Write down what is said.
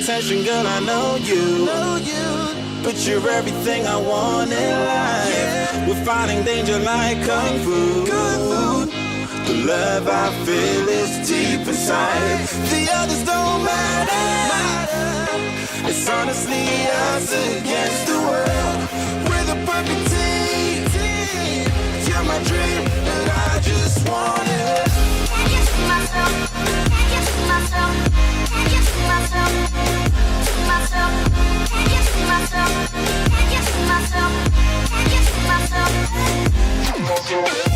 attention, girl, I know you. But you're everything I want in life. We're fighting danger like Kung Fu. The love I feel is deep inside. The others don't matter. It's honestly us against the world. We're the perfect team. You're my dream, and I just want it. Can't get to myself. Can't get to myself. Can't get to myself. To myself. Can't get to myself. Can't get to myself. Can't get to myself.